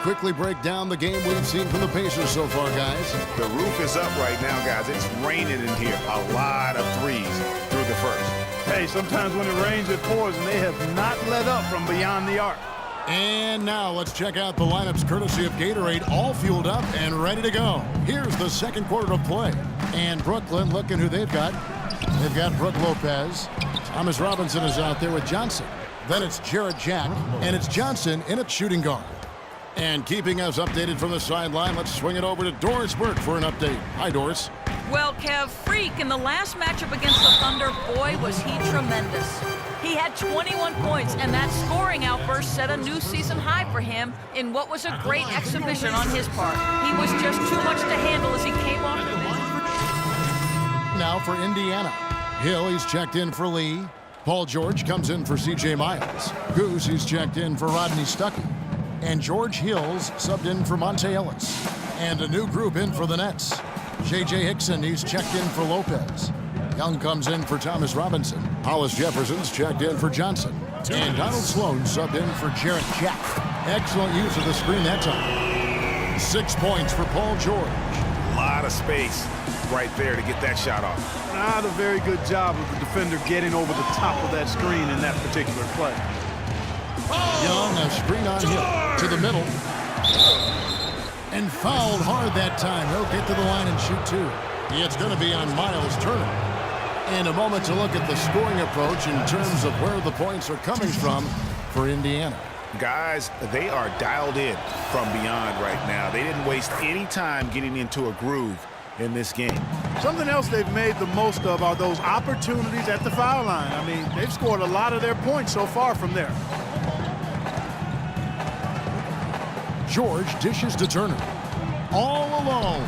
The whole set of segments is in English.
quickly break down the game we've seen from the Pacers so far, guys. The roof is up right now, guys. It's raining in here. A lot of threes through the first. Hey, sometimes when it rains, it pours, and they have not let up from beyond the arc. And now let's check out the lineups courtesy of Gatorade, all fueled up and ready to go. Here's the second quarter of play. And Brooklyn, looking who they've got. They've got Brook Lopez. Thomas Robinson is out there with Johnson. Then it's Jarrett Jack, and it's Johnson in at shooting guard. And keeping us updated from the sideline, let's swing it over to Doris Burke for an update. Hi, Doris. Well, Kev, Freak, in the last matchup against the Thunder, boy, was he tremendous. He had 21 points, and that scoring outburst set a new season high for him in what was a great exhibition on his part. He was just too much to handle as he came off the bench. Now for Indiana. Hill, he's checked in for Lee. Paul George comes in for C.J. Miles. Goose, he's checked in for Rodney Stuckey. And George Hills subbed in for Monte Ellis. And a new group in for the Nets. J.J. Hickson, he's checked in for Lopez. Young comes in for Thomas Robinson. Hollis Jefferson's checked in for Johnson. And Donald Sloan subbed in for Jarrett Jack. Excellent use of the screen that time. 6 points for Paul George. A lot of space right there to get that shot off. Not a very good job of the defender getting over the top of that screen in that particular play. Young, a screen on Hill to the middle. And fouled hard that time. He'll get to the line and shoot two. It's going to be on Miles Turner. And a moment to look at the scoring approach in terms of where the points are coming from for Indiana. Guys, they are dialed in from beyond right now. They didn't waste any time getting into a groove in this game. Something else they've made the most of are those opportunities at the foul line. I mean, they've scored a lot of their points so far from there. George dishes to Turner. All alone.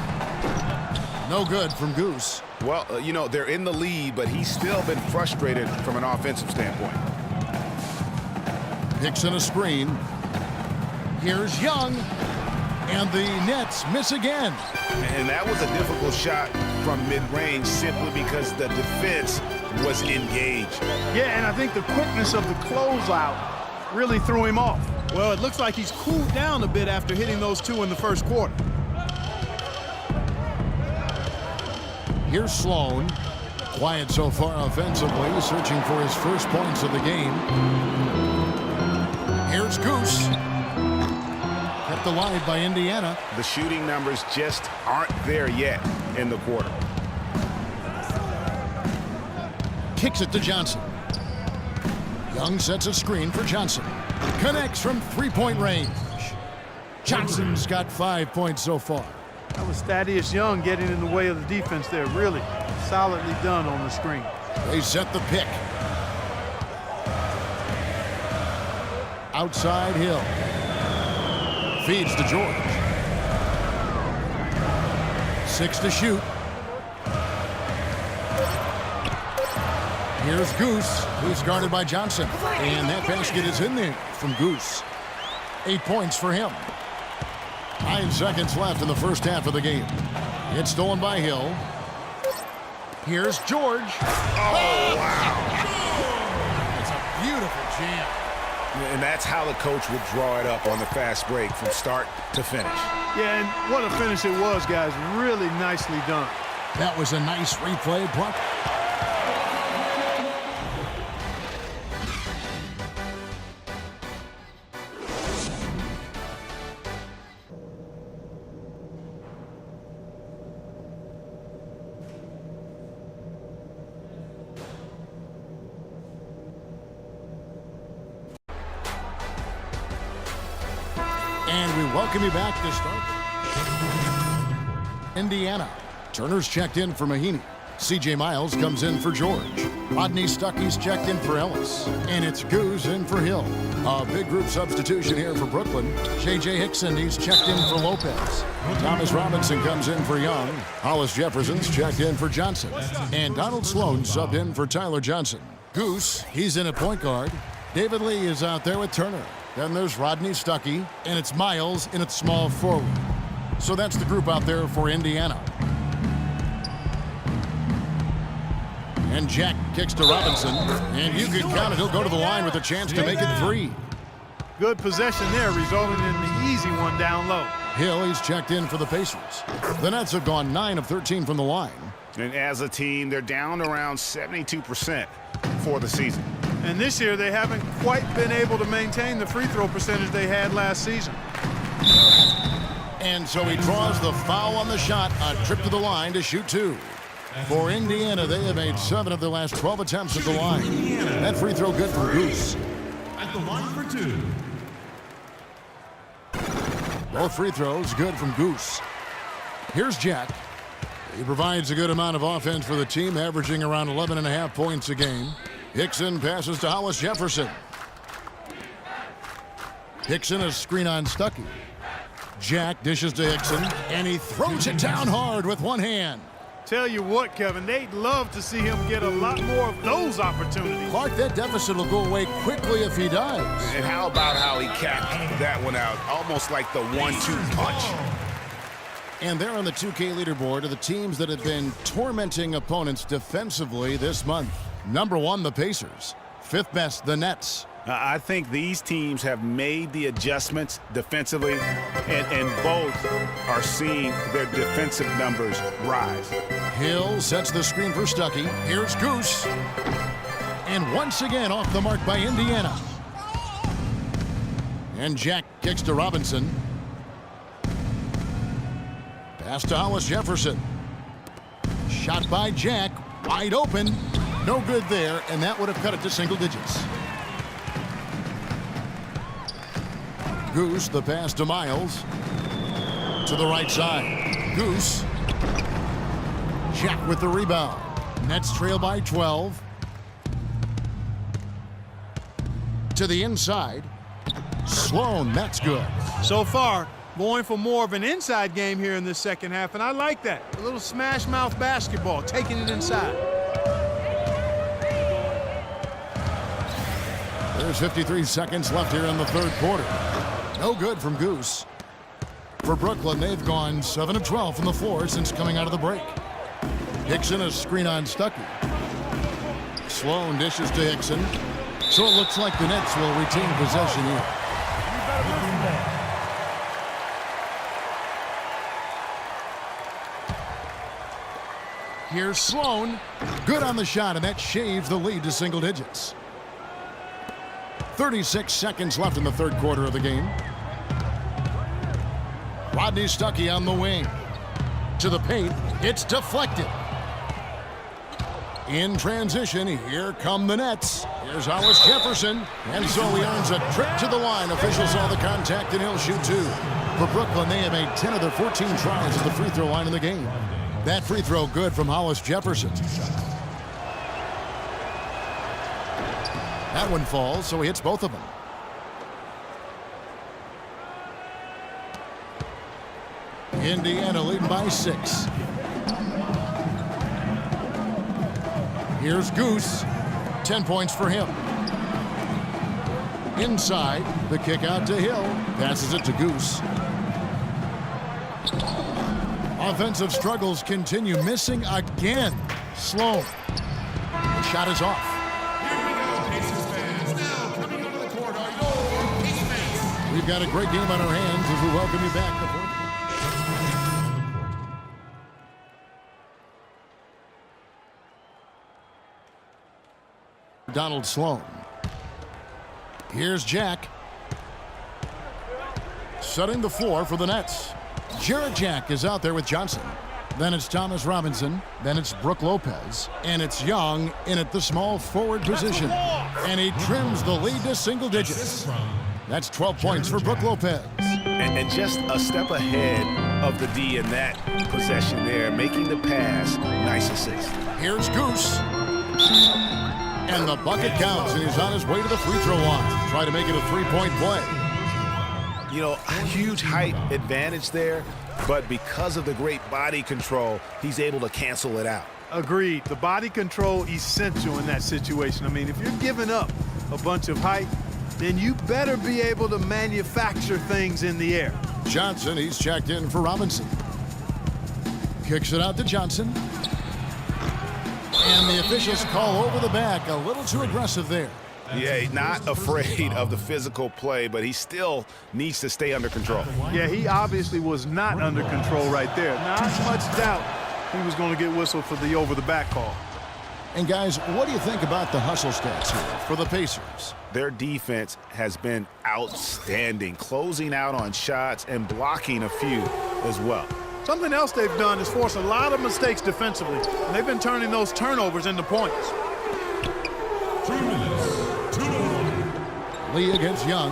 No good from Goose. Well, you know, they're in the lead, but he's still been frustrated from an offensive standpoint. Hickson a screen. Here's Young. And the Nets miss again. And that was a difficult shot from mid-range simply because the defense was engaged. Yeah, and I think the quickness of the closeout really threw him off. Well, it looks like he's cooled down a bit after hitting those two in the first quarter. Here's Sloan. Quiet so far offensively, searching for his first points of the game. Here's Goose. Kept alive by Indiana. The shooting numbers just aren't there yet in the quarter. Kicks it to Johnson. Young sets a screen for Johnson. Connects from three-point range. Johnson's got 5 points so far. That was Thaddeus Young getting in the way of the defense there. Really solidly done on the screen. They set the pick. Outside Hill. Feeds to George. 6 to shoot. Here's Goose, who's guarded by Johnson. And that basket is in there from Goose. 8 points for him. 9 seconds left in the first half of the game. It's stolen by Hill. Here's George. Oh, wow. It's a beautiful jam. And that's how the coach would draw it up on the fast break from start to finish. Yeah, and what a finish it was, guys. Really nicely done. That was a nice replay. Buck. And we welcome you back to start. Indiana. Turner's checked in for Mahinmi. C.J. Miles comes in for George. Rodney Stuckey's checked in for Ellis. And it's Goose in for Hill. A big group substitution here for Brooklyn. J.J. Hickson, he's checked in for Lopez. Thomas Robinson comes in for Young. Hollis Jefferson's checked in for Johnson. And Donald Sloan subbed in for Tyler Johnson. Goose, he's in at point guard. David Lee is out there with Turner. Then there's Rodney Stuckey, and it's Miles in at small forward. So that's the group out there for Indiana. And Jack kicks to Robinson, and you can count it. He'll go to the line with a chance to make it 3. Good possession there, resulting in the easy one down low. Hill, he's checked in for the Pacers. The Nets have gone 9 of 13 from the line. And as a team, they're down around 72% for the season. And this year, they haven't quite been able to maintain the free throw percentage they had last season. And so he draws the foul on the shot, a trip to the line to shoot 2. For Indiana, they have made 7 of their last 12 attempts at the line. That free throw good for Goose. At the line for 2. Both free throws good from Goose. Here's Jack. He provides a good amount of offense for the team, averaging around 11.5 points a game. Hickson passes to Hollis Jefferson. Hickson a screen on Stuckey. Jack dishes to Hickson, and he throws it down hard with one hand. Tell you what, Kevin, they'd love to see him get a lot more of those opportunities. Clark, that deficit will go away quickly if he does. And how about how he capped that one out, almost like the 1-2 punch. And they're on the 2K leaderboard of the teams that have been tormenting opponents defensively this month. Number 1, the Pacers. 5th best, the Nets. I think these teams have made the adjustments defensively, and both are seeing their defensive numbers rise. Hill sets the screen for Stuckey. Here's Goose. And once again off the mark by Indiana. And Jack kicks to Robinson. Pass to Hollis Jefferson. Shot by Jack. Wide open. No good there, and that would have cut it to single digits. Goose, the pass to Miles. To the right side. Goose. Jack with the rebound. Nets trail by 12. To the inside. Sloan, that's good. So far, going for more of an inside game here in this second half, and I like that. A little smash mouth basketball, taking it inside. There's 53 seconds left here in the third quarter. No good from Goose. For Brooklyn, they've gone 7 of 12 from the floor since coming out of the break. Hickson a screen on Stuckey. Sloan dishes to Hickson. So it looks like the Nets will retain possession here. Here's Sloan. Good on the shot, and that shaves the lead to single digits. 36 seconds left in the third quarter of the game. Rodney Stuckey on the wing. To the paint. It's deflected. In transition, here come the Nets. Here's Hollis Jefferson. And so he earns a trip to the line. Officials saw the contact, and he'll shoot 2. For Brooklyn, they have made 10 of their 14 tries at the free throw line in the game. That free throw good from Hollis Jefferson. That one falls, so he hits both of them. Indiana leading by 6. Here's Goose. 10 points for him. Inside, the kick out to Hill. Passes it to Goose. Offensive struggles continue. Missing again. Sloan. The shot is off. We've got a great game on our hands as we welcome you back. Donald Sloan. Here's Jack. Setting the floor for the Nets. Jarrett Jack is out there with Johnson. Then it's Thomas Robinson. Then it's Brook Lopez. And it's Young in at the small forward position. And he trims the lead to single digits. That's 12 points for Brook Lopez. And just a step ahead of the D in that possession there, making the pass. Nice assist. Here's Goose. And the bucket counts, and he's on his way to the free throw line. Try to make it a three-point play. You know, huge height advantage there, but because of the great body control, he's able to cancel it out. Agreed. The body control essential in that situation. I mean, if you're giving up a bunch of height, then you better be able to manufacture things in the air. Johnson, he's checked in for Robinson. Kicks it out to Johnson. And the officials call over the back. A little too aggressive there. Yeah, not afraid of the physical play, but he still needs to stay under control. Yeah, he obviously was not under control right there. Not much doubt he was going to get whistled for the over-the-back call. And guys, what do you think about the hustle stats here for the Pacers? Their defense has been outstanding, closing out on shots and blocking a few as well. Something else they've done is force a lot of mistakes defensively, and they've been turning those turnovers into points. 3 minutes, 2-1. Lee against Young.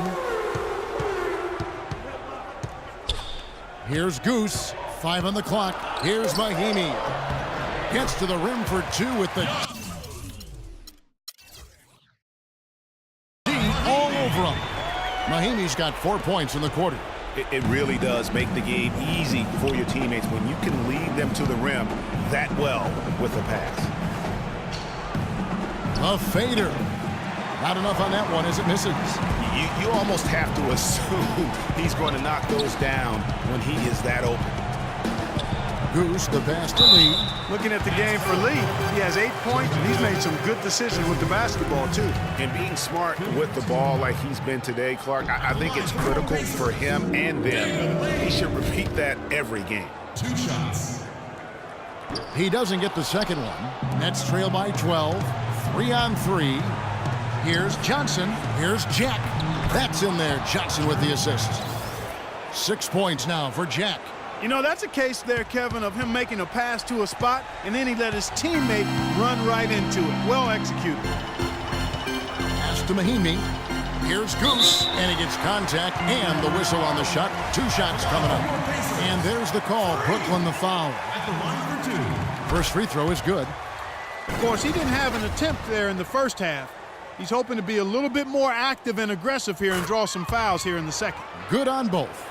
Here's Goose. 5 on the clock. Here's Mahinmi. Gets to the rim for 2 with the D all over him. Mahinmi's got 4 points in the quarter. It really does make the game easy for your teammates when you can lead them to the rim that well with a pass. A fader. Not enough on that one as it misses. You almost have to assume he's going to knock those down when he is that open. Goose, the pass to Lee. Looking at the game for Lee, he has 8 points, and he's made some good decisions with the basketball, too. And being smart with the ball like he's been today, Clark, I think it's critical for him and them. He should repeat that every game. 2 shots. He doesn't get the second one. Nets trail by 12. 3 on 3. Here's Johnson. Here's Jack. That's in there. Johnson with the assist. 6 points now for Jack. You know, that's a case there, Kevin, of him making a pass to a spot, and then he let his teammate run right into it. Well executed. Pass to Mahinmi. Here's Goose, and he gets contact and the whistle on the shot. 2 shots coming up. And there's the call. Brooklyn the foul. At the line for 2. First free throw is good. Of course, he didn't have an attempt there in the first half. He's hoping to be a little bit more active and aggressive here and draw some fouls here in the second. Good on both.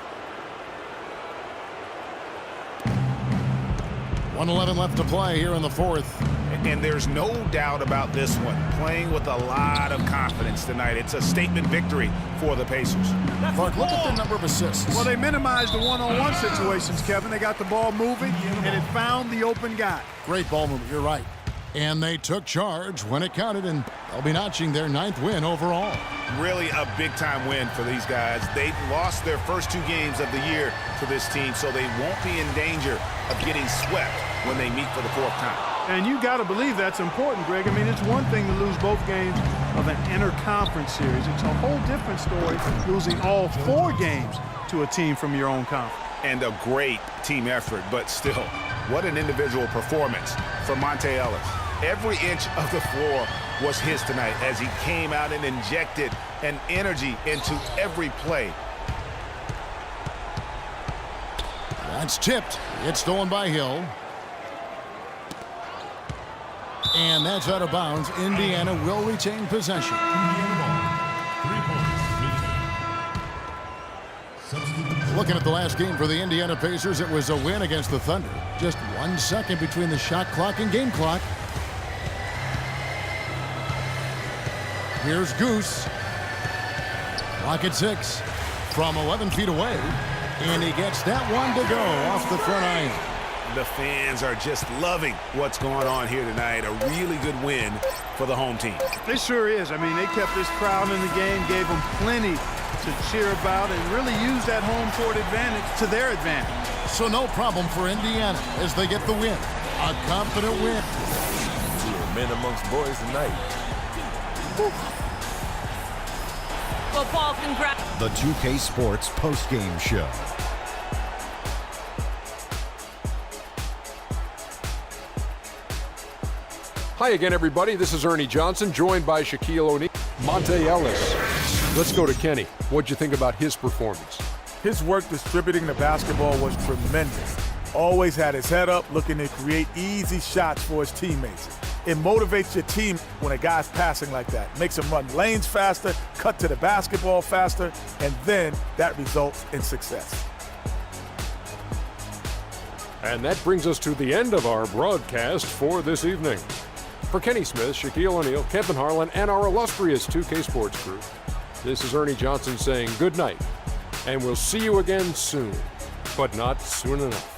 1:11 left to play here in the fourth. And there's no doubt about this one. Playing with a lot of confidence tonight. It's a statement victory for the Pacers. Clark, look at the number of assists. Well, they minimized the one-on-one situations, Kevin. They got the ball moving, and it found the open guy. Great ball movement, you're right. And they took charge when it counted, and they'll be notching their 9th win overall. Really a big-time win for these guys. They lost their first 2 games of the year to this team, so they won't be in danger of getting swept when they meet for the 4th time. And you got to believe that's important, Greg. I mean, it's one thing to lose both games of an inter-conference series. It's a whole different story losing all 4 games to a team from your own conference. And a great team effort, but still, what an individual performance from Monta Ellis. Every inch of the floor was his tonight as he came out and injected an energy into every play. That's tipped. It's stolen by Hill. And that's out of bounds. Indiana will retain possession. Indiana ball. 3 points. Substitute. Looking at the last game for the Indiana Pacers, it was a win against the Thunder. Just 1 second between the shot clock and game clock. Here's Goose. Clock at 6 from 11 feet away. And he gets that one to go off the front iron. The fans are just loving what's going on here tonight. A really good win for the home team. It sure is. I mean, they kept this crowd in the game, gave them plenty to cheer about, and really used that home court advantage to their advantage. So no problem for Indiana as they get the win. A confident win. Men amongst boys tonight. Football, congrats. The 2K Sports postgame show. Hi again, everybody. This is Ernie Johnson, joined by Shaquille O'Neal. Monta Ellis. Let's go to Kenny. What'd you think about his performance? His work distributing the basketball was tremendous. Always had his head up, looking to create easy shots for his teammates. It motivates your team when a guy's passing like that. Makes them run lanes faster, cut to the basketball faster, and then that results in success. And that brings us to the end of our broadcast for this evening. For Kenny Smith, Shaquille O'Neal, Kevin Harlan, and our illustrious 2K Sports crew, this is Ernie Johnson saying good night, and we'll see you again soon, but not soon enough.